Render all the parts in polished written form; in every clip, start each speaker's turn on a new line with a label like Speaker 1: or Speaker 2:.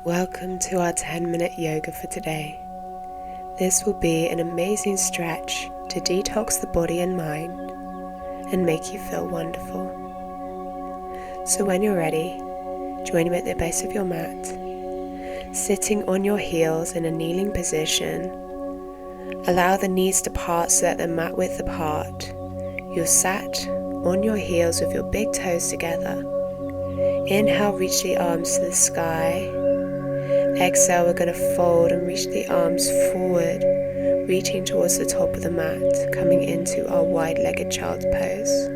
Speaker 1: Welcome to our 10-minute yoga for today. This will be an amazing stretch to detox the body and mind and make you feel wonderful. So when you're ready, join me at the base of your mat, sitting on your heels in a kneeling position. Allow the knees to part so that they're mat width apart. You're sat on your heels with your big toes together. Inhale, reach the arms to the sky. Exhale, we're going to fold and reach the arms forward, reaching towards the top of the mat, coming into our wide-legged child's pose.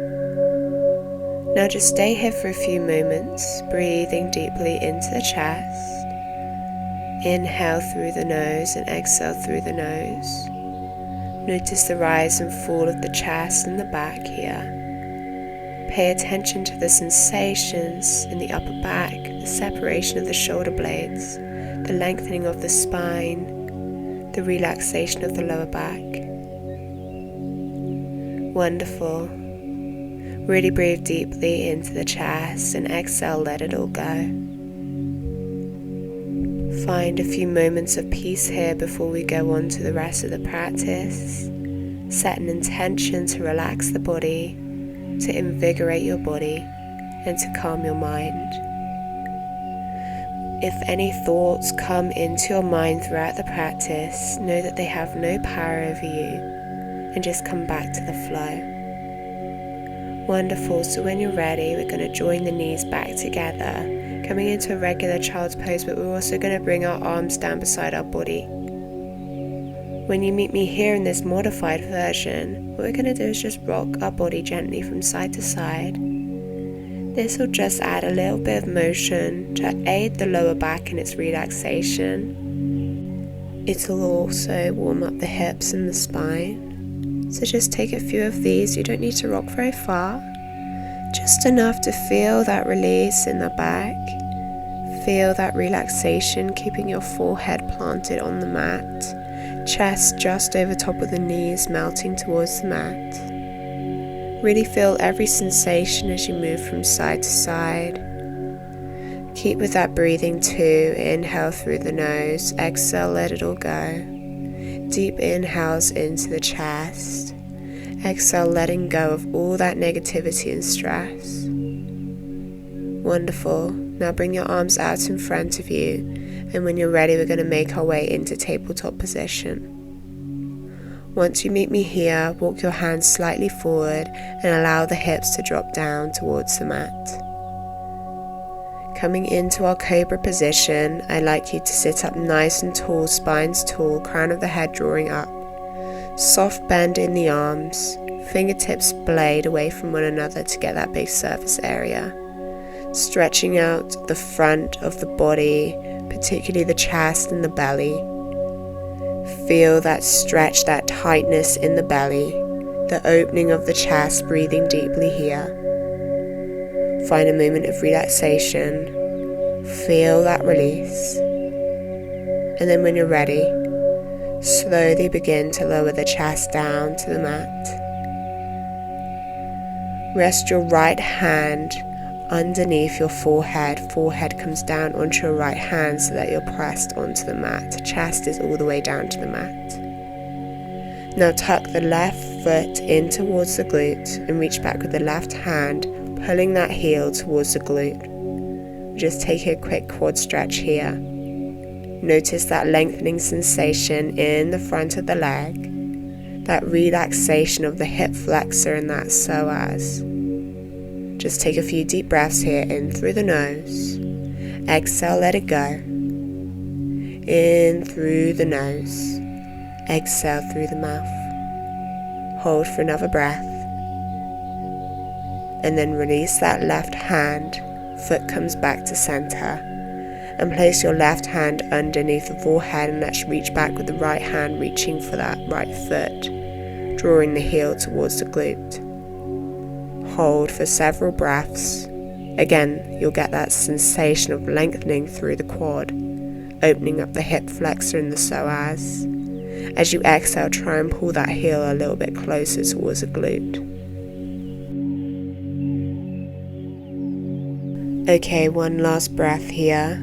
Speaker 1: Now just stay here for a few moments, breathing deeply into the chest. Inhale through the nose and exhale through the nose. Notice the rise and fall of the chest and the back here. Pay attention to the sensations in the upper back, the separation of the shoulder blades, the lengthening of the spine, the relaxation of the lower back. Wonderful. Really breathe deeply into the chest and exhale, let it all go. Find a few moments of peace here before we go on to the rest of the practice. Set an intention to relax the body, to invigorate your body, and to calm your mind. If any thoughts come into your mind throughout the practice, know that they have no power over you, and just come back to the flow. Wonderful. So when you're ready, we're going to join the knees back together, coming into a regular child's pose, but we're also going to bring our arms down beside our body. When you meet me here in this modified version, what we're going to do is just rock our body gently from side to side. This will just add a little bit of motion to aid the lower back in its relaxation. It'll also warm up the hips and the spine. So just take a few of these. You don't need to rock very far. Just enough to feel that release in the back. Feel that relaxation, keeping your forehead planted on the mat. Chest just over top of the knees, melting towards the mat. Really feel every sensation as you move from side to side. Keep with that breathing too. Inhale through the nose, exhale, let it all go. Deep inhales into the chest. Exhale, letting go of all that negativity and stress. Wonderful. Now bring your arms out in front of you, and when you're ready, we're going to make our way into tabletop position. Once you meet me here, walk your hands slightly forward and allow the hips to drop down towards the mat. Coming into our Cobra position, I'd like you to sit up nice and tall, spines tall, crown of the head drawing up. Soft bend in the arms, fingertips blade away from one another to get that big surface area. Stretching out the front of the body, particularly the chest and the belly. Feel that stretch, that tightness in the belly, the opening of the chest, breathing deeply here. Find a moment of relaxation. Feel that release. And then when you're ready, slowly begin to lower the chest down to the mat. Rest your right hand underneath your forehead. Forehead comes down onto your right hand so that you're pressed onto the mat. Chest is all the way down to the mat. Now tuck the left foot in towards the glute and reach back with the left hand, pulling that heel towards the glute. Just take a quick quad stretch here. Notice that lengthening sensation in the front of the leg, that relaxation of the hip flexor and that psoas. Just take a few deep breaths here, in through the nose. Exhale, let it go. In through the nose. Exhale through the mouth. Hold for another breath. And then release that left hand. Foot comes back to center. And place your left hand underneath the forehead, and let's reach back with the right hand, reaching for that right foot, drawing the heel towards the glute. Hold for several breaths. Again, you'll get that sensation of lengthening through the quad, opening up the hip flexor and the psoas. As you exhale, try and pull that heel a little bit closer towards the glute. Okay, one last breath here.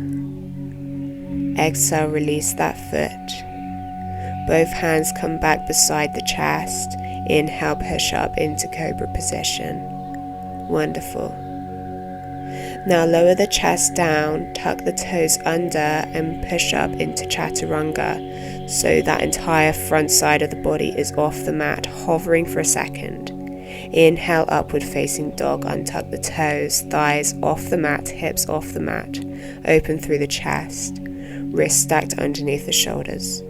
Speaker 1: Exhale, release that foot. Both hands come back beside the chest. Inhale, push up into Cobra position. Wonderful. Now lower the chest down, tuck the toes under and push up into Chaturanga so that entire front side of the body is off the mat, hovering for a second. Inhale, upward facing dog, untuck the toes, thighs off the mat, hips off the mat, open through the chest, wrists stacked underneath the shoulders.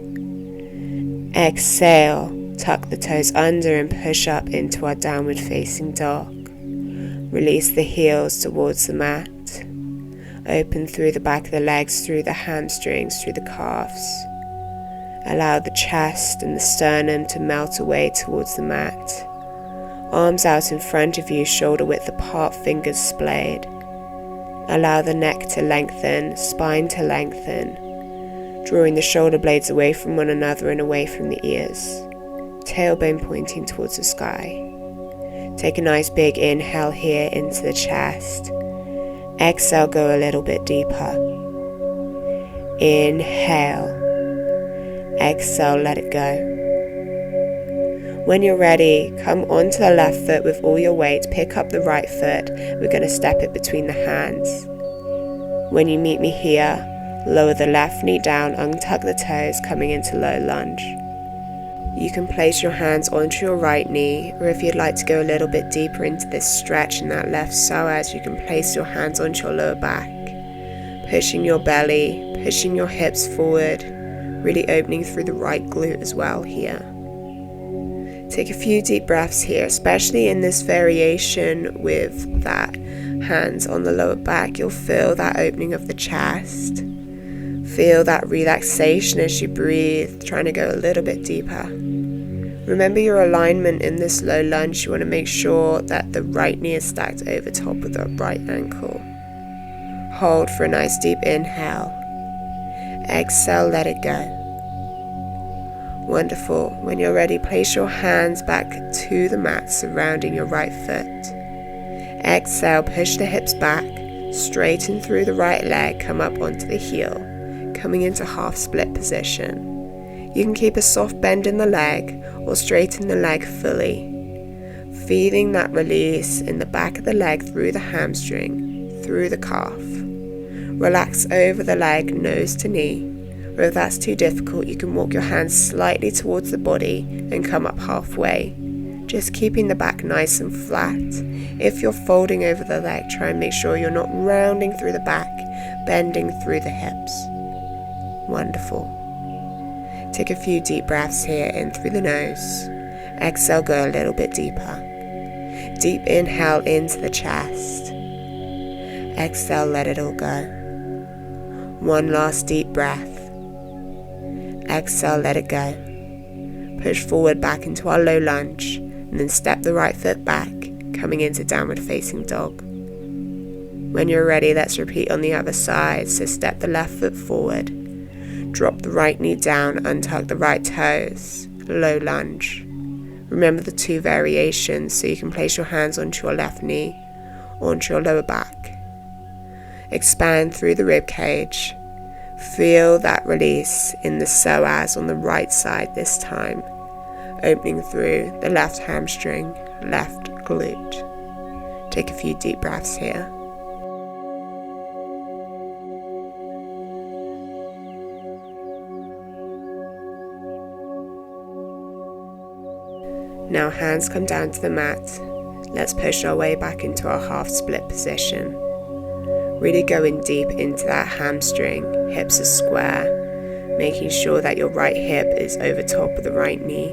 Speaker 1: Exhale, tuck the toes under and push up into our downward facing dog. Release the heels towards the mat. Open through the back of the legs, through the hamstrings, through the calves. Allow the chest and the sternum to melt away towards the mat. Arms out in front of you, shoulder width apart, fingers splayed. Allow the neck to lengthen, spine to lengthen, drawing the shoulder blades away from one another and away from the ears. Tailbone pointing towards the sky. Take a nice big inhale here into the chest. Exhale, go a little bit deeper. Inhale. Exhale, let it go. When you're ready, come onto the left foot with all your weight. Pick up the right foot. We're going to step it between the hands. When you meet me here, lower the left knee down, untuck the toes, coming into low lunge. You can place your hands onto your right knee, or if you'd like to go a little bit deeper into this stretch in that left psoas, you can place your hands onto your lower back, pushing your belly, pushing your hips forward, really opening through the right glute as well here. Take a few deep breaths here, especially in this variation with that hands on the lower back. You'll feel that opening of the chest. Feel that relaxation as you breathe, trying to go a little bit deeper. Remember your alignment in this low lunge. You want to make sure that the right knee is stacked over top of the right ankle. Hold for a nice deep inhale. Exhale, let it go. Wonderful. When you're ready, place your hands back to the mat surrounding your right foot. Exhale, push the hips back, straighten through the right leg, come up onto the heel, coming into half split position. You can keep a soft bend in the leg or straighten the leg fully. Feeling that release in the back of the leg through the hamstring, through the calf. Relax over the leg, nose to knee. Or if that's too difficult, you can walk your hands slightly towards the body and come up halfway. Just keeping the back nice and flat. If you're folding over the leg, try and make sure you're not rounding through the back, bending through the hips. Wonderful. Take a few deep breaths here in through the nose. Exhale, go a little bit deeper. Deep inhale into the chest. Exhale, let it all go. One last deep breath. Exhale, let it go. Push forward back into our low lunge and then step the right foot back, coming into downward facing dog. When you're ready, let's repeat on the other side. So step the left foot forward, drop the right knee down, untuck the right toes, low lunge. Remember the two variations, so you can place your hands onto your left knee, onto your lower back. Expand through the rib cage. Feel that release in the psoas on the right side this time, opening through the left hamstring, left glute. Take a few deep breaths here. Now hands come down to the mat. Let's push our way back into our half split position. Really going deep into that hamstring, hips are square, making sure that your right hip is over top of the right knee.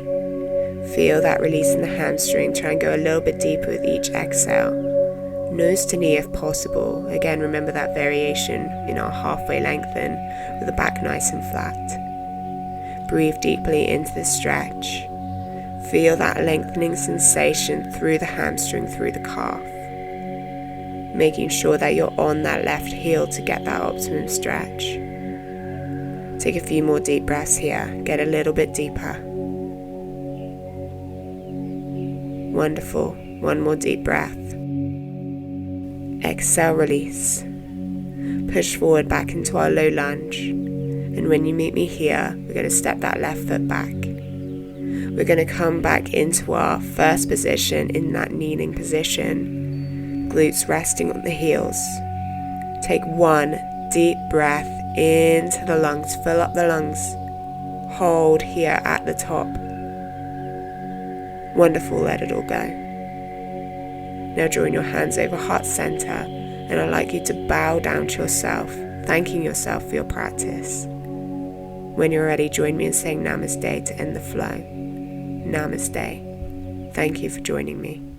Speaker 1: Feel that release in the hamstring. Try and go a little bit deeper with each exhale. Nose to knee if possible. Again, remember that variation in our halfway lengthen with the back nice and flat. Breathe deeply into the stretch. Feel that lengthening sensation through the hamstring, through the calf. Making sure that you're on that left heel to get that optimum stretch. Take a few more deep breaths here. Get a little bit deeper. Wonderful. One more deep breath. Exhale, release. Push forward back into our low lunge. And when you meet me here, we're going to step that left foot back. We're going to come back into our first position in that kneeling position. Glutes resting on the heels. Take one deep breath into the lungs. Fill up the lungs. Hold here at the top. Wonderful, let it all go. Now join your hands over heart center, and I'd like you to bow down to yourself, thanking yourself for your practice. When you're ready, join me in saying Namaste to end the flow. Namaste. Thank you for joining me.